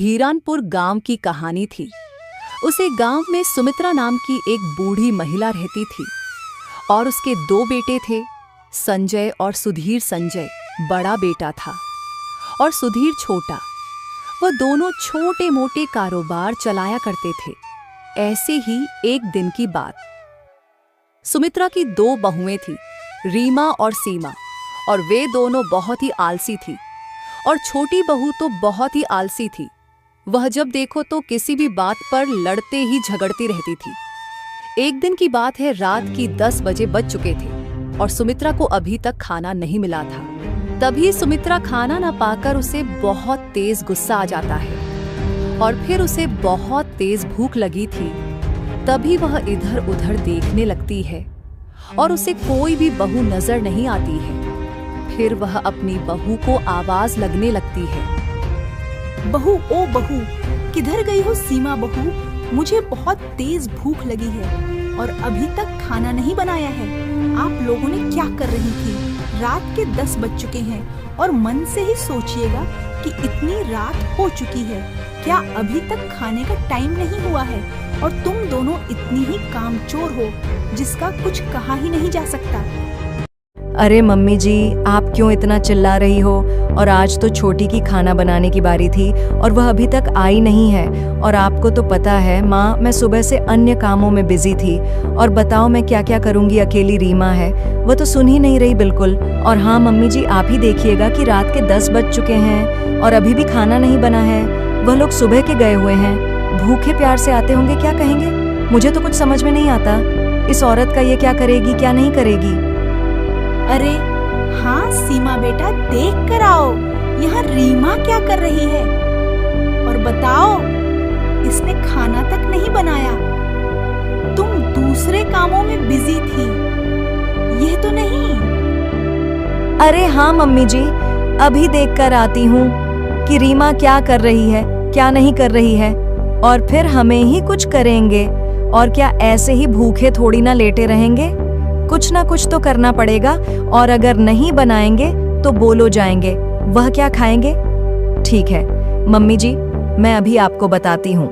हीरानपुर गांव की कहानी थी। उसे गांव में सुमित्रा नाम की एक बूढ़ी महिला रहती थी और उसके दो बेटे थे, संजय और सुधीर। संजय बड़ा बेटा था और सुधीर छोटा। वह दोनों छोटे मोटे कारोबार चलाया करते थे। ऐसे ही एक दिन की बात, सुमित्रा की दो बहुएं थीं, रीमा और सीमा, और वे दोनों बहुत ही आलसी थी। और छोटी बहू तो बहुत ही आलसी थी। वह जब देखो तो किसी भी बात पर लड़ते ही झगड़ती रहती थी। एक दिन की बात है, रात की 10 बजे बज चुके थे और सुमित्रा को अभी तक खाना नहीं मिला था। तभी सुमित्रा खाना न पाकर उसे बहुत तेज गुस्सा आ जाता है और फिर उसे बहुत तेज भूख लगी थी। तभी वह इधर उधर देखने लगती है और उसे कोई भी बहू नजर नहीं आती है। फिर वह अपनी बहू को आवाज लगने लगती है, बहू, ओ बहू, किधर गई हो सीमा बहू? मुझे बहुत तेज भूख लगी है और अभी तक खाना नहीं बनाया है। आप लोगों ने क्या कर रही थी? रात के 10 बज चुके हैं और मन से ही सोचिएगा कि इतनी रात हो चुकी है, क्या अभी तक खाने का टाइम नहीं हुआ है? और तुम दोनों इतनी ही कामचोर हो जिसका कुछ कहा ही नहीं जा सकता। अरे मम्मी जी, आप क्यों इतना चिल्ला रही हो? और आज तो छोटी की खाना बनाने की बारी थी और वह अभी तक आई नहीं है। और आपको तो पता है माँ, मैं सुबह से अन्य कामों में बिजी थी। और बताओ मैं क्या क्या करूँगी, अकेली रीमा है, वह तो सुन ही नहीं रही बिल्कुल। और हाँ मम्मी जी, आप ही देखिएगा कि रात के 10 बज चुके हैं और अभी भी खाना नहीं बना है। वह लोग सुबह के गए हुए हैं, भूखे प्यार से आते होंगे, क्या कहेंगे? मुझे तो कुछ समझ में नहीं आता, इस औरत का ये क्या करेगी क्या नहीं करेगी। अरे हाँ सीमा बेटा, देख कर आओ यहाँ रीमा क्या कर रही है। और बताओ, इसने खाना तक नहीं बनाया। तुम दूसरे कामों में बिजी थी, यह तो नहीं। अरे हाँ मम्मी जी, अभी देख कर आती हूँ कि रीमा क्या कर रही है क्या नहीं कर रही है, और फिर हमें ही कुछ करेंगे। और क्या ऐसे ही भूखे थोड़ी ना लेटे रहेंगे? कुछ ना कुछ तो करना पड़ेगा। और अगर नहीं बनाएंगे तो बोलो जाएंगे, वह क्या खाएंगे? ठीक है मम्मी जी, मैं अभी आपको बताती हूँ।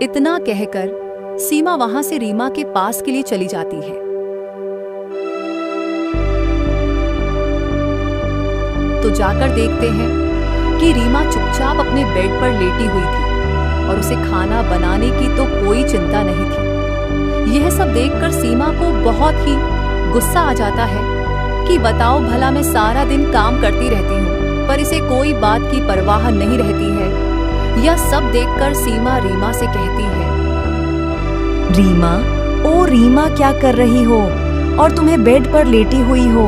इतना कहकर सीमा वहां से रीमा के पास के लिए चली जाती है। तो जाकर देखते हैं कि रीमा चुपचाप अपने बेड पर लेटी हुई थी और उसे खाना बनाने की तो कोई चिंता नहीं थी। यह सब देखकर सीमा को बहुत ही गुस्सा आ जाता है कि बताओ भला, मैं सारा दिन काम करती रहती हूँ पर इसे कोई बात की परवाह नहीं रहती है। यह सब देखकर सीमा रीमा से कहती है, रीमा, ओ रीमा, क्या कर रही हो? और तुम्हें बेड पर लेटी हुई हो,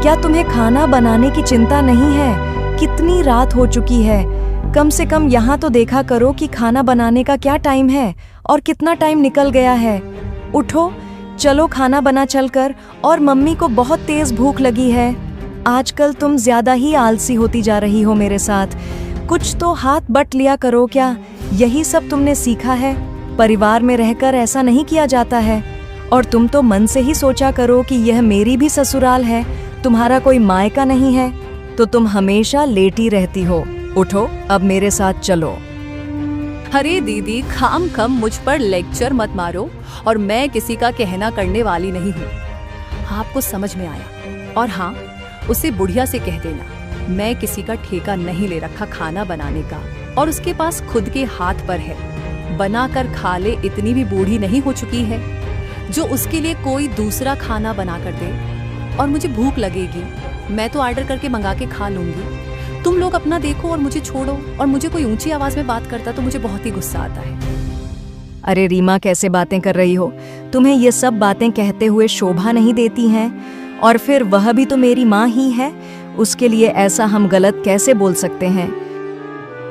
क्या तुम्हें खाना बनाने की चिंता नहीं है? कितनी रात हो चुकी है, कम से कम यहाँ तो देखा करो कि खाना बनाने का क्या टाइम है और कितना टाइम निकल गया है। उठो, चलो खाना बना चलकर। और मम्मी को बहुत तेज भूख लगी है। आजकल तुम ज्यादा ही आलसी होती जा रही हो मेरे साथ। कुछ तो हाथ बट लिया करो, क्या यही सब तुमने सीखा है? परिवार में रहकर ऐसा नहीं किया जाता है। और तुम तो मन से ही सोचा करो कि यह मेरी भी ससुराल है, तुम्हारा कोई मायका नहीं है, तो तुम हमेशा लेटी रहती हो। उठो, अब मेरे साथ चलो। अरे दीदी, खाम खम मुझ पर लेक्चर मत मारो, और मैं किसी का कहना करने वाली नहीं हूँ। आपको समझ में आया? और हाँ, उसे बुढ़िया से कह देना, मैं किसी का ठेका नहीं ले रखा खाना बनाने का, और उसके पास खुद के हाथ पर है, बना कर खा ले। इतनी भी बूढ़ी नहीं हो चुकी है जो उसके लिए कोई दूसरा खाना बना कर दे। और मुझे भूख लगेगी, मैं तो ऑर्डर करके मंगा के खा लूंगी। तुम लोग अपना देखो और मुझे छोड़ो। और मुझे कोई ऊंची आवाज में बात करता तो मुझे बहुत ही गुस्सा आता है। अरे रीमा, कैसे बातें कर रही हो? तुम्हें ये सब बातें कहते हुए शोभा नहीं देती हैं? और फिर वह भी तो मेरी माँ ही है, उसके लिए ऐसा हम गलत कैसे बोल सकते हैं?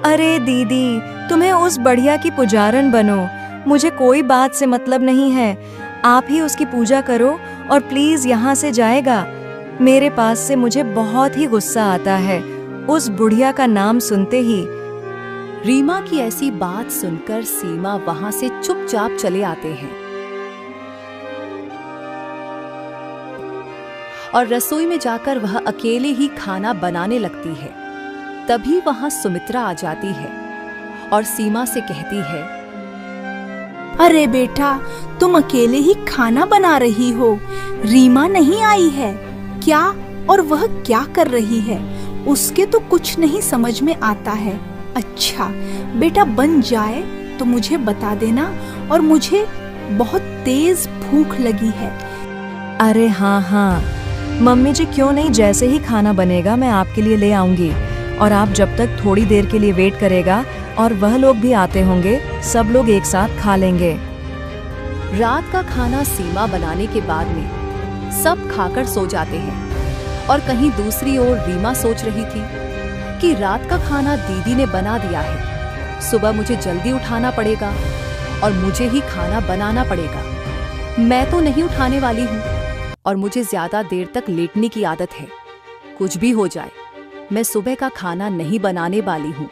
अरे दीदी, तुम्हें उस बढ़िया की पुजारन बनो, मुझे कोई बात से मतलब नहीं है। आप ही उसकी पूजा करो और प्लीज यहाँ से जाएगा। मेरे पास से मुझे बहुत ही गुस्सा आता है उस बुढ़िया का नाम सुनते ही। रीमा की ऐसी बात सुनकर सीमा वहां से चुपचाप चले आते हैं और रसोई में जाकर वह अकेले ही खाना बनाने लगती है। तभी वहां सुमित्रा आ जाती है और सीमा से कहती है, अरे बेटा, तुम अकेले ही खाना बना रही हो, रीमा नहीं आई है क्या? और वह क्या कर रही है? उसके तो कुछ नहीं समझ में आता है। अच्छा बेटा, बन जाए तो मुझे बता देना, और मुझे बहुत तेज भूख लगी है। अरे हाँ, मम्मी जी क्यों नहीं, जैसे ही खाना बनेगा मैं आपके लिए ले आऊंगी, और आप जब तक थोड़ी देर के लिए वेट करेगा और वह लोग भी आते होंगे, सब लोग एक साथ खा लेंगे। रात का खाना सीमा बनाने के बाद में सब खाकर सो जाते हैं, और कहीं दूसरी ओर रीमा सोच रही थी कि रात का खाना दीदी ने बना दिया है, सुबह मुझे जल्दी उठाना पड़ेगा और मुझे ही खाना बनाना पड़ेगा। मैं तो नहीं उठाने वाली हूँ, और मुझे ज्यादा देर तक लेटने की आदत है। कुछ भी हो जाए, मैं सुबह का खाना नहीं बनाने वाली हूँ,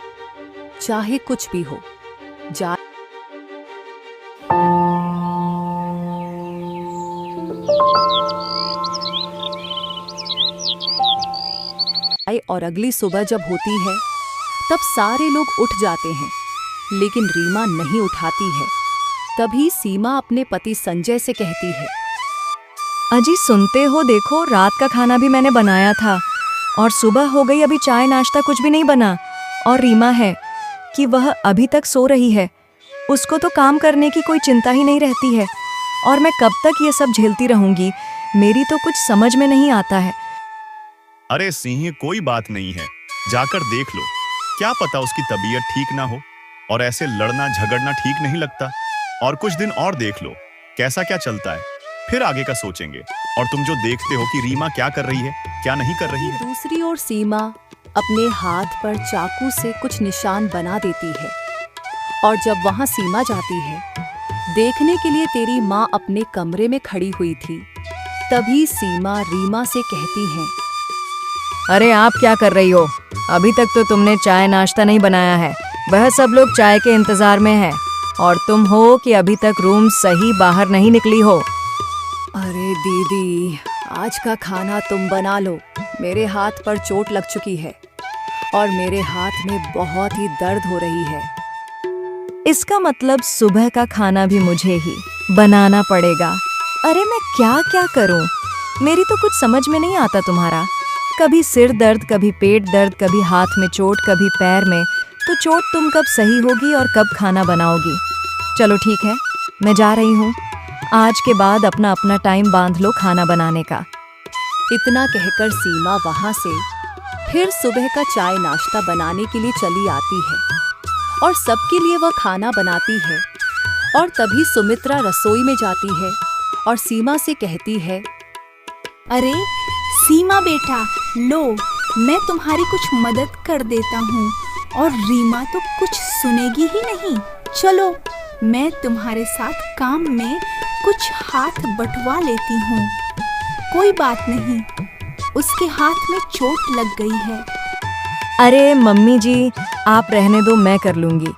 चाहे कुछ भी हो जाए। और अगली सुबह जब होती है तब सारे लोग उठ जाते हैं, लेकिन रीमा नहीं उठाती है। तभी सीमा अपने पति संजय से कहती है, अजी सुनते हो, देखो रात का खाना भी मैंने बनाया था और सुबह हो गई, अभी चाय नाश्ता कुछ भी नहीं बना। और रीमा है कि वह अभी तक सो रही है, उसको तो काम करने की कोई चिंता ही नहीं रहती है, और मैं कब तक ये सब झेलती रहूंगी, मेरी तो कुछ समझ में नहीं आता है। अरे सिंह, कोई बात नहीं है, जाकर देख लो, क्या पता उसकी तबीयत ठीक ना हो, और ऐसे लड़ना झगड़ना ठीक नहीं लगता। और कुछ दिन और देख लो कैसा क्या चलता है, फिर आगे का सोचेंगे। और तुम जो देखते हो कि रीमा क्या कर रही है, क्या नहीं कर रही है। दूसरी ओर सीमा अपने हाथ पर चाकू से कुछ निशान बना देती है, और जब वहां सीमा जाती है देखने के लिए तेरी माँ अपने कमरे में खड़ी हुई थी, तभी सीमा रीमा से कहती है, अरे आप क्या कर रही हो? अभी तक तो तुमने चाय नाश्ता नहीं बनाया है, वह सब लोग चाय के इंतजार में हैं, और तुम हो कि अभी तक रूम सही बाहर नहीं निकली हो। अरे दीदी, आज का खाना तुम बना लो, मेरे हाथ पर चोट लग चुकी है और मेरे हाथ में बहुत ही दर्द हो रही है। इसका मतलब सुबह का खाना भी मुझे ही बनाना पड़ेगा। अरे मैं क्या क्या करूं? मेरी तो कुछ समझ में नहीं आता तुम्हारा। कभी सिर दर्द, कभी पेट दर्द, कभी हाथ में चोट, कभी पैर में। तो चोट तुम कब सही होगी और कब खाना बनाओगी? चलो ठीक है, मैं जा रही हूँ। आज के बाद अपना अपना टाइम बांध लो खाना बनाने का। इतना कहकर सीमा वहां से फिर सुबह का चाय नाश्ता बनाने के लिए चली आती है, और सबके लिए वह खाना बनाती है। और तभी सुमित्रा रसोई में जाती है और सीमा से कहती है, अरे सीमा बेटा, लो मैं तुम्हारी कुछ मदद कर देता हूँ, और रीमा तो कुछ सुनेगी ही नहीं। चलो मैं तुम्हारे साथ काम में कुछ हाथ बंटवा लेती हूँ। कोई बात नहीं, उसके हाथ में चोट लग गई है। अरे मम्मी जी, आप रहने दो, मैं कर लूँगी।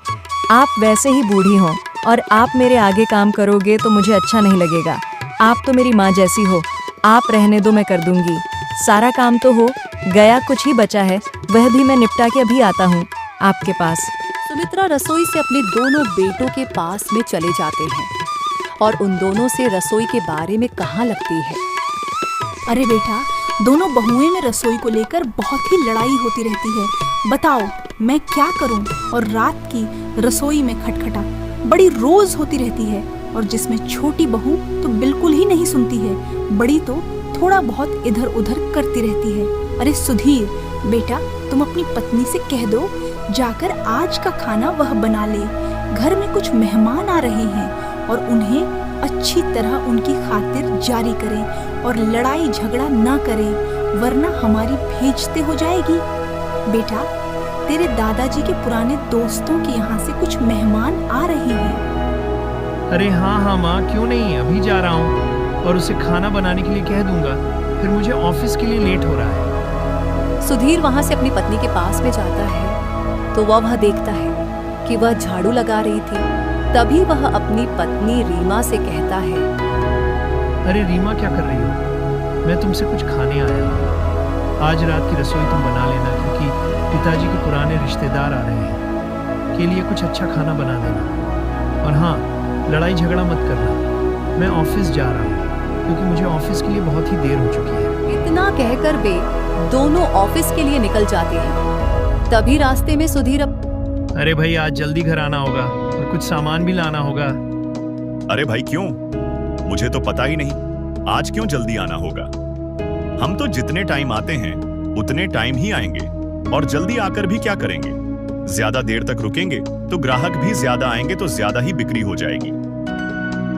आप वैसे ही बूढ़ी हो और आप मेरे आगे काम करोगे तो मुझे अच्छा नहीं लगेगा। आप तो मेरी माँ जैसी हो, आप रहने दो, मैं कर दूँगी। सारा काम तो हो गया, कुछ ही बचा है, वह भी मैं निपटा के अभी आता हूँ आपके पास। सुमित्रा रसोई से अपने दोनों बेटों के पास में चले जाते हैं और उन दोनों से रसोई के बारे में कहाँ लगती है। अरे बेटा, दोनों बहुएं में रसोई को लेकर बहुत ही लड़ाई होती रहती है। बताओ मैं क्या करूं? और रात की रसोई में खटखटा बड़ी रोज होती रहती है, और जिसमें छोटी बहू तो बिल्कुल ही नहीं सुनती है, बड़ी तो थोड़ा बहुत इधर उधर करती रहती है। अरे सुधीर बेटा, तुम अपनी पत्नी से कह दो जाकर आज का खाना वह बना ले। घर में कुछ मेहमान आ रहे हैं, और उन्हें अच्छी तरह उनकी खातिर जारी करें और लड़ाई झगड़ा ना करें, वरना हमारी भेजते हो जाएगी। बेटा, तेरे दादाजी के पुराने दोस्तों के यहाँ से कुछ मेहमान आ रहे हैं। अरे हाँ माँ, क्यों नहीं, अभी जा रहा हूँ और उसे खाना बनाने के लिए कह दूंगा, फिर मुझे ऑफिस के लिए लेट हो रहा है। सुधीर वहां से अपनी पत्नी के पास में जाता है तो वह देखता है कि वह झाड़ू लगा रही थी। तभी वह अपनी पत्नी रीमा से कहता है, अरे रीमा, क्या कर रही हो? मैं तुमसे कुछ खाने आया हूँ। आज रात की रसोई तुम बना लेना, क्योंकि पिताजी के पुराने रिश्तेदार आ रहे हैं। के लिए कुछ अच्छा खाना बना देना। और हाँ, लड़ाई झगड़ा मत करना। मैं ऑफिस जा रहा हूँ क्योंकि मुझे ऑफिस के लिए बहुत ही देर हो चुकी है। इतना कहकर वे दोनों ऑफिस के लिए निकल जाते हैं। तभी रास्ते में सुधीर अरे भाई, आज जल्दी घर आना होगा और कुछ सामान भी लाना होगा। अरे भाई क्यों? मुझे तो पता ही नहीं आज क्यों जल्दी आना होगा। हम तो जितने टाइम आते हैं उतने टाइम ही आएंगे, और जल्दी आकर भी क्या करेंगे? ज्यादा देर तक रुकेंगे तो ग्राहक भी ज्यादा आएंगे तो ज्यादा ही बिक्री हो जाएगी।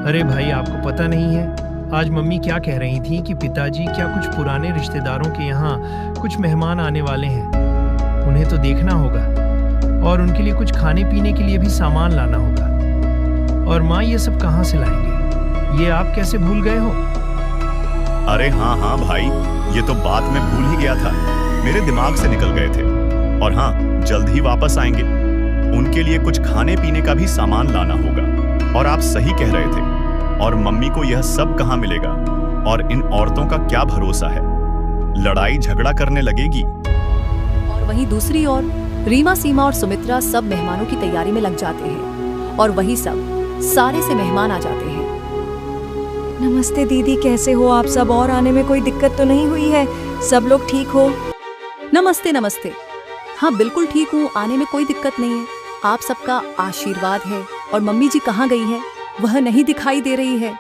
अरे भाई, आपको पता नहीं है आज मम्मी क्या कह रही थी कि पिताजी क्या कुछ पुराने रिश्तेदारों के यहाँ कुछ मेहमान आने वाले हैं, उन्हें तो देखना होगा और उनके लिए कुछ खाने पीने के लिए भी सामान लाना होगा। और माँ ये सब कहाँ से लाएंगे? ये आप कैसे भूल गए हो? अरे हाँ हाँ भाई, ये तो बात मैं भूल ही गया था, मेरे दिमाग से निकल गए थे। और हाँ, जल्द ही वापस आएंगे, उनके लिए कुछ खाने पीने का भी सामान लाना होगा। और आप सही कह रहे थे, और मम्मी को यह सब कहाँ मिलेगा? और इन औरतों का क्या भरोसा है, लड़ाई झगड़ा करने लगेगी। और वहीं दूसरी ओर रीमा, सीमा और सुमित्रा सब मेहमानों की तैयारी में लग जाते हैं। और वही सब सारे से मेहमान आ जाते हैं। नमस्ते दीदी, कैसे हो आप सब? और आने में कोई दिक्कत तो नहीं हुई है? सब लोग ठीक हो? नमस्ते नमस्ते। हाँ बिल्कुल ठीक हूँ, आने में कोई दिक्कत नहीं है। आप सबका आशीर्वाद है। और मम्मी जी कहाँ गई है? वह नहीं दिखाई दे रही है।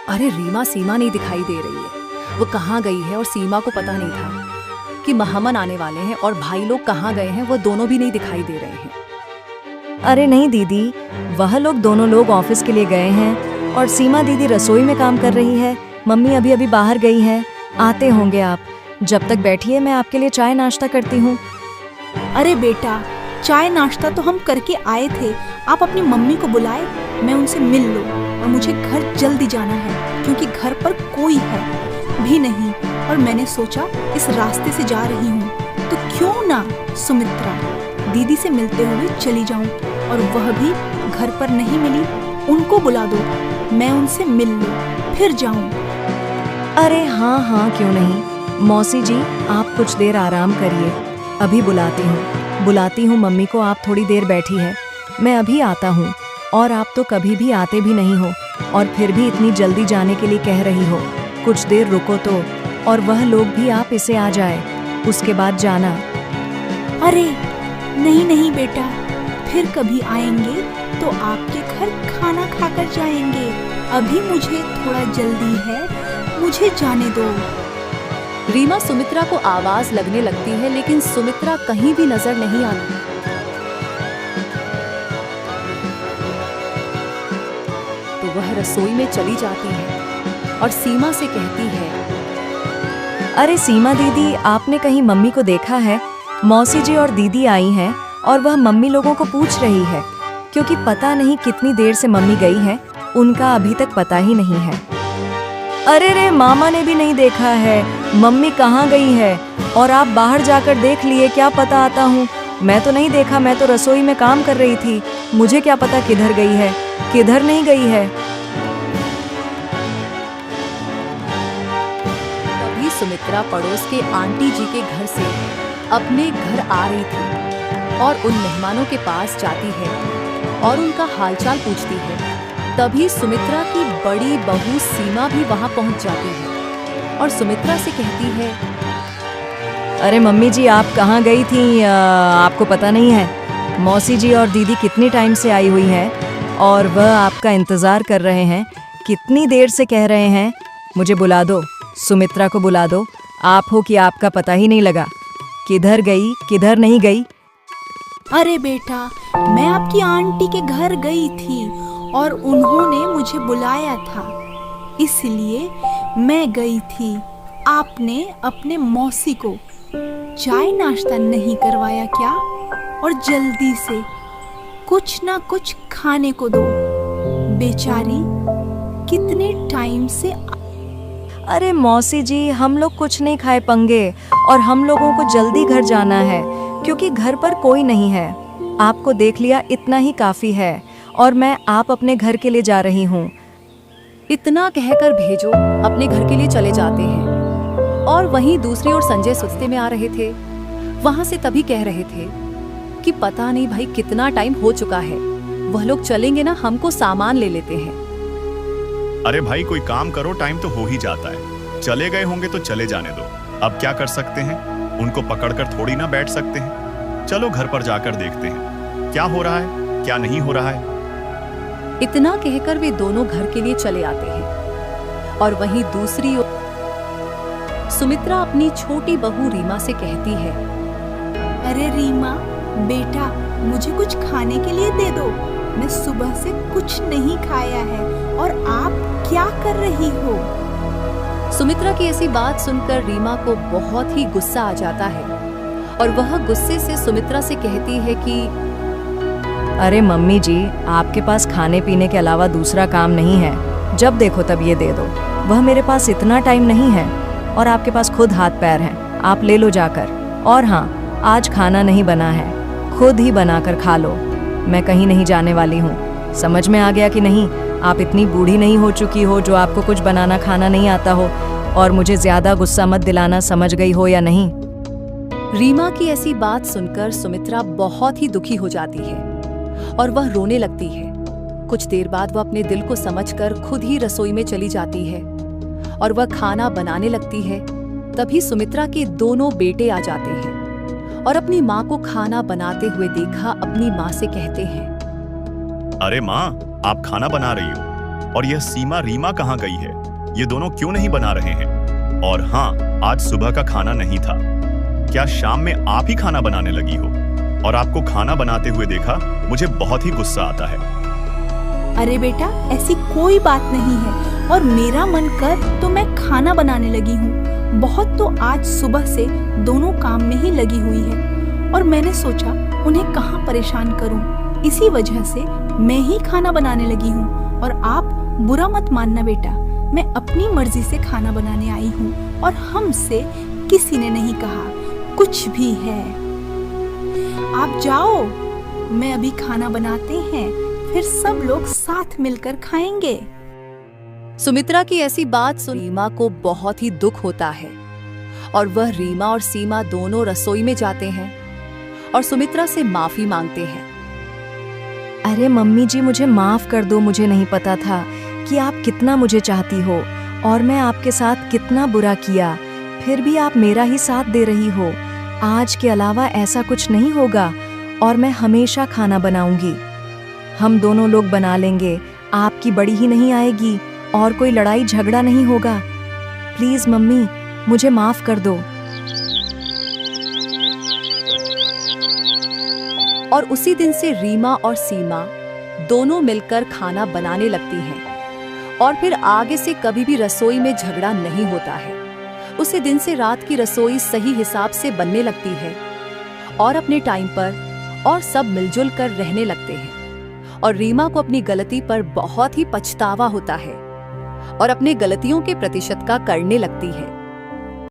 अरे रीमा, सीमा नहीं दिखाई दे रही है, वो कहाँ गई है? और सीमा को पता नहीं था कि मेहमान आने वाले हैं। और भाई लोग कहाँ गए हैं? वो दोनों भी नहीं दिखाई दे रहे हैं। अरे नहीं दीदी, वह लोग दोनों लोग ऑफिस के लिए गए हैं और सीमा दीदी रसोई में काम कर रही है। मम्मी अभी अभी बाहर गई है, आते होंगे आप। जब तक बैठिए, मैं आपके लिए चाय नाश्ता करती हूँ। अरे बेटा, चाय नाश्ता तो हम करके आए थे, आप अपनी मम्मी को बुलाए, मैं उनसे मिल लो। और मुझे घर जल्दी जाना है क्योंकि घर पर कोई है भी नहीं। और मैंने सोचा इस रास्ते से जा रही हूँ तो क्यों ना सुमित्रा दीदी से मिलते हुए चली जाऊँ। और वह भी घर पर नहीं मिली, उनको बुला दो, मैं उनसे मिल लूँ, फिर जाऊँ। अरे हाँ हाँ, क्यों नहीं। मौसी जी, आप कुछ देर आराम करिए, अभी बुलाती हूँ मम्मी को। आप थोड़ी देर बैठी है, मैं अभी आता हूँ। और आप तो कभी भी आते भी नहीं हो, और फिर भी इतनी जल्दी जाने के लिए कह रही हो। कुछ देर रुको तो, और वह लोग भी आप इसे आ जाए, उसके बाद जाना। अरे नहीं नहीं बेटा, फिर कभी आएंगे तो आपके घर खाना खाकर जाएंगे। अभी मुझे थोड़ा जल्दी है, मुझे जाने दो। रीमा सुमित्रा को आवाज लगने लगती है, लेकिन सुमित्रा कहीं भी नजर नहीं आती। तो वह रसोई में चली जाती है और सीमा से कहती है, अरे सीमा दीदी, आपने कहीं मम्मी को देखा है? मौसी जी और दीदी आई हैं और वह मम्मी लोगों को पूछ रही है, क्योंकि पता नहीं कितनी देर से मम्मी गई है, उनका अभी तक पता ही नहीं है। अरे रे, मामा ने भी नहीं देखा है, मम्मी कहाँ गई है? और आप बाहर जाकर देख लिए, क्या पता आता हूँ। मैं तो नहीं देखा, मैं तो रसोई में काम कर रही थी, मुझे क्या पता किधर गई है, किधर नहीं गई है। तभी सुमित्रा पड़ोस के आंटी जी के घर से अपने घर आ रही थी और उन मेहमानों के पास जाती है और उनका हालचाल पूछती है। तभी सुमित्रा की बड़ी बहू सीमा भी वहां पहुंच जाती है और सुमित्रा से कहती है, अरे मम्मी जी, आप कहाँ गई थी? आपको पता नहीं है? मौसी जी और दीदी कितनी टाइम से आई हुई है और वह आपका इंतजार कर रहे हैं, कितनी देर से कह रहे हैं। मुझे बुला दो, सुमित्रा को बुला दो। आप हो कि आपका पता ही नहीं लगा, किधर गई किधर नहीं गई। अरे बेटा, मैं आपकी आंटी के घर गई थी और उन्होंने मुझे बुलाया था, इसलिए मैं गई थी। आपने अपने मौसी को चाय नाश्ता नहीं करवाया क्या? और जल्दी से कुछ ना कुछ खाने को दो, बेचारी कितने टाइम से। अरे मौसी जी, हम लोग कुछ नहीं खाए पंगे, और हम लोगों को जल्दी घर जाना है क्योंकि घर पर कोई नहीं है। आपको देख लिया, इतना ही काफी है, और मैं आप अपने घर के लिए जा रही हूँ। इतना कहकर भेजो अपने घर के लिए चले जाते हैं। और वहीं दूसरी ओर संजय सुस्ते में आ रहे थे, वहां से तभी कह रहे थे, कि पता नहीं भाई कितना टाइम हो चुका है, वह लोग चलेंगे ना, हमको सामान ले लेते हैं। अरे भाई कोई काम करो, टाइम तो हो ही जाता है। चले गए होंगे तो चले जाने दो, अब क्या कर सकते हैं, उनको पकड़कर थोड़ी ना बैठ सकते हैं। चलो घर पर जाकर देखते हैं क्या हो रहा है क्या नहीं हो रहा है। इतना कहकर वे दोनों घर के लिए चले आते हैं। और वहीं दूसरी ओर सुमित्रा अपनी छोटी बहू रीमा से कहती है, अरे रीमा बेटा, मुझे कुछ खाने के लिए दे दो, मैं सुबह से कुछ नहीं खाया है और आप क्या कर रही हो? सुमित्रा की ऐसी बात सुनकर रीमा को बहुत ही गुस्सा आ जाता है और वह गुस्से से सुमित्रा से कहती है कि अरे मम्मी जी, आपके पास खाने पीने के अलावा दूसरा काम नहीं है, जब देखो तब ये दे दो। वह मेरे पास इतना टाइम नहीं है और आपके पास खुद हाथ पैर हैं, आप ले लो जाकर। और हाँ, आज खाना नहीं बना है, खुद ही बनाकर खा लो। मैं कहीं नहीं जाने वाली हूँ। समझ में आ गया कि नहीं? आप इतनी बूढ़ी नहीं हो चुकी हो जो आपको कुछ बनाना खाना नहीं आता हो, और मुझे ज्यादा गुस्सा मत दिलाना, समझ गई हो या नहीं? रीमा की ऐसी बात सुनकर सुमित्रा बहुत ही दुखी हो जाती है और वह रोने लगती है। कुछ देर बाद वह अपने दिल को समझकर खुद ही रसोई में चली जाती है और वह खाना बनाने लगती है। तभी सुमित्रा के दोनों बेटे आ जाते हैं और अपनी माँ को खाना बनाते हुए देखा अपनी माँ से कहते हैं, अरे माँ, आप खाना बना रही हो और यह सीमा रीमा कहाँ गई है? ये दोनों क्यों नहीं बना रहे हैं? और हाँ, आज सुबह का खाना नहीं था, क्या शाम में आप ही खाना बनाने लगी हो? और आपको खाना बनाते हुए देखा, मुझे बहुत ही गुस्सा आता है। अरे बेटा, ऐसी कोई बात नहीं है और मेरा मन कर तो मैं खाना बनाने लगी हूँ। बहुत तो आज सुबह से दोनों काम में ही लगी हुई है और मैंने सोचा उन्हें कहाँ परेशान करूँ, इसी वजह से मैं ही खाना बनाने लगी हूँ। और आप बुरा मत मानना बेटा, मैं अपनी मर्जी से खाना बनाने आई हूँ और हमसे किसी ने नहीं कहा कुछ भी है। आप जाओ, मैं अभी खाना बनाते हैं, फिर सब लोग साथ मिलकर खाएंगे। सुमित्रा की ऐसी बात सुन रीमा को बहुत ही दुख होता है और वह रीमा और सीमा दोनों रसोई में जाते हैं और सुमित्रा से माफी मांगते हैं। अरे मम्मी जी, मुझे माफ कर दो, मुझे नहीं पता था कि आप कितना मुझे चाहती हो और मैं आपके साथ कितना बुरा किया, फिर भी आप मेरा ही साथ दे रही हो। आज के अलावा ऐसा कुछ नहीं होगा और मैं हमेशा खाना बनाऊंगी। हम दोनों लोग बना लेंगे, आपकी बड़ी ही नहीं आएगी और कोई लड़ाई झगड़ा नहीं होगा। प्लीज मम्मी, मुझे माफ कर दो। और उसी दिन से रीमा और सीमा दोनों मिलकर खाना बनाने लगती हैं और फिर आगे से कभी भी रसोई में झगड़ा नहीं होता है। उसी दिन से रात की रसोई सही हिसाब से बनने लगती है और अपने टाइम पर और सब मिलजुल कर रहने लगते हैं। और रीमा को अपनी गलती पर बहुत ही पछतावा होता है और अपने गलतियों के प्रतिशत का करने लगती है।